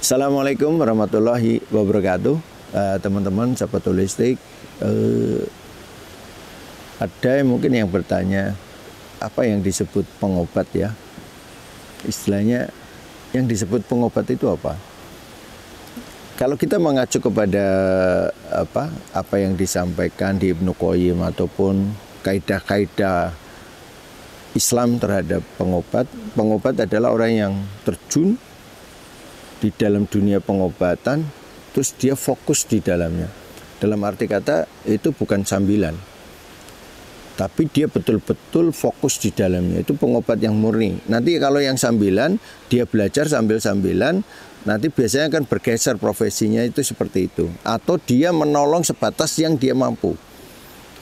Assalamualaikum warahmatullahi wabarakatuh. Teman-teman sahabat holistik, ada mungkin yang bertanya apa yang disebut pengobat ya. Istilahnya yang disebut pengobat itu apa? Kalau kita mengacu kepada apa yang disampaikan di Ibnu Qayyim ataupun kaidah-kaidah Islam terhadap pengobat adalah orang yang terjun di dalam dunia pengobatan, terus dia fokus di dalamnya. Dalam arti kata itu bukan sambilan, tapi dia betul-betul fokus di dalamnya. Itu pengobat yang murni. Nanti kalau yang sambilan, dia belajar sambil-sambilan, nanti biasanya akan bergeser profesinya itu seperti itu. Atau dia menolong sebatas yang dia mampu,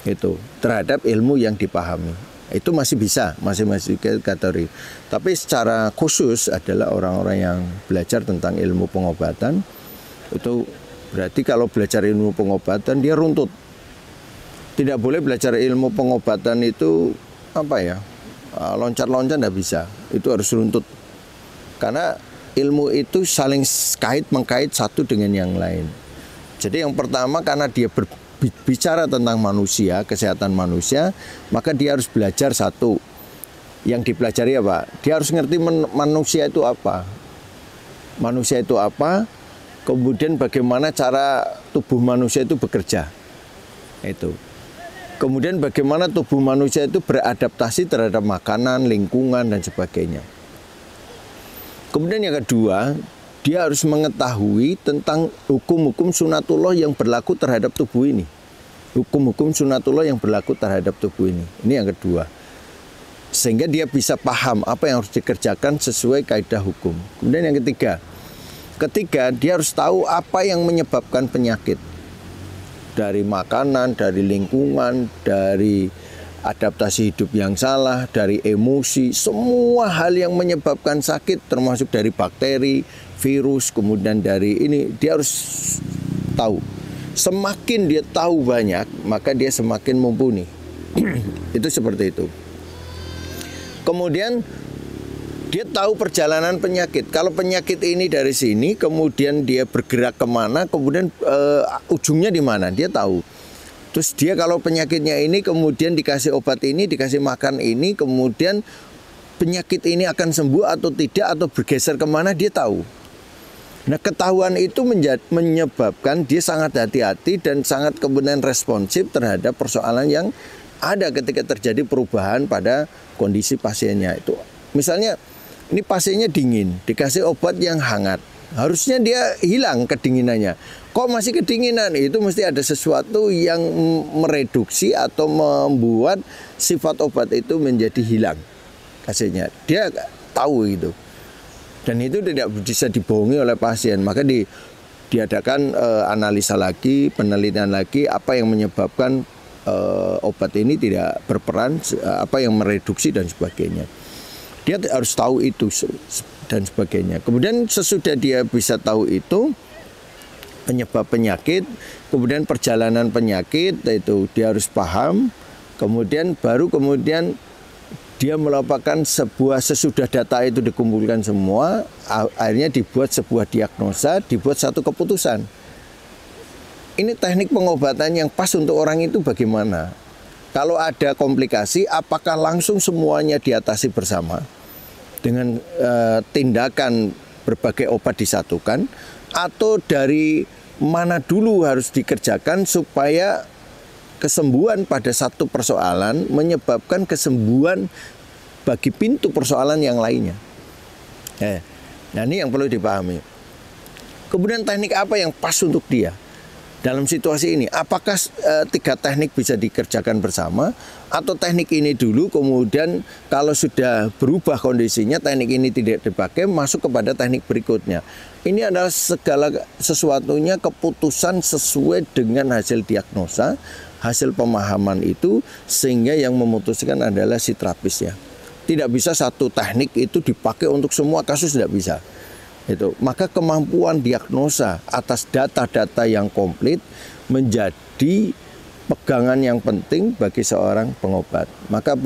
itu terhadap ilmu yang dipahami. Itu masih bisa, masih kategori. Tapi secara khusus adalah orang-orang yang belajar tentang ilmu pengobatan. Itu berarti kalau belajar ilmu pengobatan dia runtut. Tidak boleh belajar ilmu pengobatan itu loncat-loncat tidak bisa. Itu harus runtut. Karena ilmu itu saling mengkait satu dengan yang lain. Jadi yang pertama karena dia bicara tentang manusia, kesehatan manusia, maka dia harus belajar satu. Yang dipelajari apa? Dia harus ngerti manusia itu apa. Manusia itu apa? Kemudian bagaimana cara tubuh manusia itu bekerja. Itu. Kemudian bagaimana tubuh manusia itu beradaptasi terhadap makanan, lingkungan dan sebagainya. Kemudian yang kedua, dia harus mengetahui tentang hukum-hukum sunatullah yang berlaku terhadap tubuh ini. Hukum-hukum sunatullah yang berlaku terhadap tubuh ini. Ini yang kedua. Sehingga dia bisa paham apa yang harus dikerjakan sesuai kaidah hukum. Kemudian yang ketiga, dia harus tahu apa yang menyebabkan penyakit. Dari makanan, dari lingkungan, dari adaptasi hidup yang salah, dari emosi, semua hal yang menyebabkan sakit termasuk dari bakteri, virus, kemudian dari ini dia harus tahu. Semakin dia tahu banyak, maka dia semakin mumpuni. Itu seperti itu. Kemudian dia tahu perjalanan penyakit. Kalau penyakit ini dari sini, kemudian dia bergerak kemana, kemudian ujungnya di mana, dia tahu. Terus dia kalau penyakitnya ini kemudian dikasih obat ini, dikasih makan ini, kemudian penyakit ini akan sembuh atau tidak, atau bergeser kemana, dia tahu. Nah, ketahuan itu menyebabkan dia sangat hati-hati dan sangat kemudian responsif terhadap persoalan yang ada ketika terjadi perubahan pada kondisi pasiennya. Itu misalnya ini pasiennya dingin, dikasih obat yang hangat, harusnya dia hilang kedinginannya. Kok masih kedinginan? Itu mesti ada sesuatu yang mereduksi atau membuat sifat obat itu menjadi hilang hasilnya. Dia tahu itu. Dan itu tidak bisa dibohongi oleh pasien. Maka diadakan analisa lagi, penelitian lagi apa yang menyebabkan obat ini tidak berperan, apa yang mereduksi dan sebagainya. Dia harus tahu itu dan sebagainya. Kemudian sesudah dia bisa tahu itu penyebab penyakit, kemudian perjalanan penyakit, itu dia harus paham. Kemudian dia melakukan sesudah data itu dikumpulkan semua, akhirnya dibuat sebuah diagnosa, dibuat satu keputusan. Ini teknik pengobatan yang pas untuk orang itu bagaimana? Kalau ada komplikasi, apakah langsung semuanya diatasi bersama dengan tindakan berbagai obat disatukan, atau dari mana dulu harus dikerjakan supaya kesembuhan pada satu persoalan menyebabkan kesembuhan bagi pintu persoalan yang lainnya. Nah, ini yang perlu dipahami. Kemudian teknik apa yang pas untuk dia dalam situasi ini? Apakah tiga teknik bisa dikerjakan bersama, atau teknik ini dulu kemudian kalau sudah berubah kondisinya, teknik ini tidak dipakai, masuk kepada teknik berikutnya. Ini adalah segala sesuatunya keputusan sesuai dengan hasil diagnosa, hasil pemahaman itu, sehingga yang memutuskan adalah si terapisnya. Tidak bisa satu teknik itu dipakai untuk semua kasus, tidak bisa. Itu. Maka kemampuan diagnosa atas data-data yang komplit menjadi pegangan yang penting bagi seorang pengobat. Maka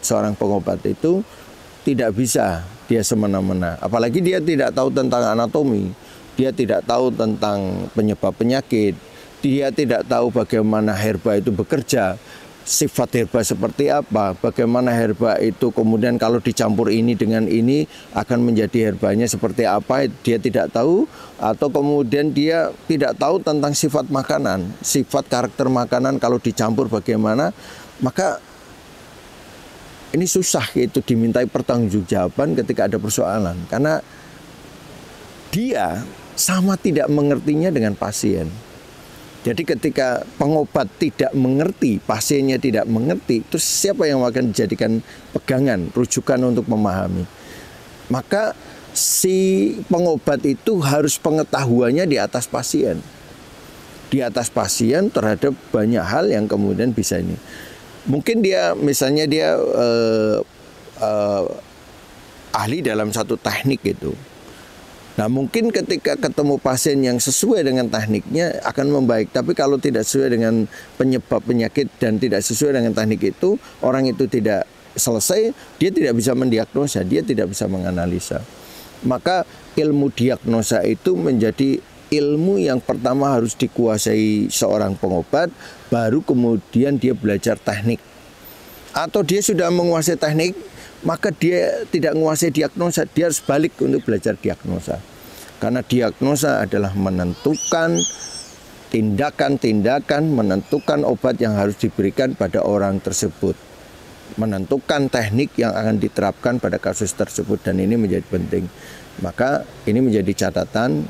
seorang pengobat itu tidak bisa dia semena-mena. Apalagi dia tidak tahu tentang anatomi, dia tidak tahu tentang penyebab penyakit, dia tidak tahu bagaimana herba itu bekerja, sifat herba seperti apa, bagaimana herba itu kemudian kalau dicampur ini dengan ini akan menjadi herbanya seperti apa, dia tidak tahu. Atau kemudian dia tidak tahu tentang sifat makanan, sifat karakter makanan kalau dicampur bagaimana, maka ini susah itu dimintai pertanggungjawaban ketika ada persoalan, karena dia sama tidak mengertinya dengan pasien. Jadi ketika pengobat tidak mengerti, pasiennya tidak mengerti, terus siapa yang akan dijadikan pegangan, rujukan untuk memahami? Maka si pengobat itu harus pengetahuannya di atas pasien. Di atas pasien terhadap banyak hal yang kemudian bisa ini. Mungkin dia misalnya dia ahli dalam satu teknik itu. Nah mungkin ketika ketemu pasien yang sesuai dengan tekniknya akan membaik. Tapi kalau tidak sesuai dengan penyebab penyakit dan tidak sesuai dengan teknik itu, orang itu tidak selesai, dia tidak bisa mendiagnosa, dia tidak bisa menganalisa. Maka ilmu diagnosa itu menjadi ilmu yang pertama harus dikuasai seorang pengobat, baru kemudian dia belajar teknik. Atau dia sudah menguasai teknik, maka dia tidak menguasai diagnosa, dia harus balik untuk belajar diagnosa. Karena diagnosa adalah menentukan tindakan-tindakan, menentukan obat yang harus diberikan pada orang tersebut, menentukan teknik yang akan diterapkan pada kasus tersebut, dan ini menjadi penting. Maka ini menjadi catatan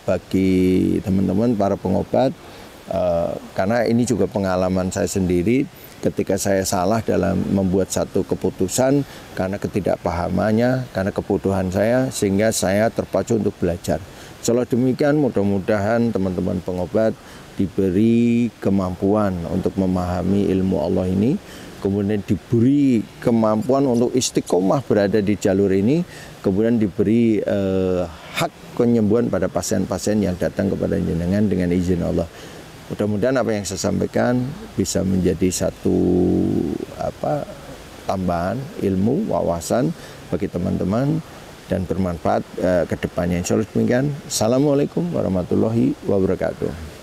bagi teman-teman para pengobat, karena ini juga pengalaman saya sendiri ketika saya salah dalam membuat satu keputusan karena ketidakpahamannya, karena kebodohan saya, sehingga saya terpacu untuk belajar. Kalau demikian, mudah-mudahan teman-teman pengobat diberi kemampuan untuk memahami ilmu Allah ini, kemudian diberi kemampuan untuk istiqomah berada di jalur ini, kemudian diberi hak penyembuhan pada pasien-pasien yang datang kepada jenengan dengan izin Allah. Mudah-mudahan apa yang saya sampaikan bisa menjadi satu tambahan ilmu, wawasan bagi teman-teman dan bermanfaat ke depannya. Insyaallah demikian. Assalamualaikum warahmatullahi wabarakatuh.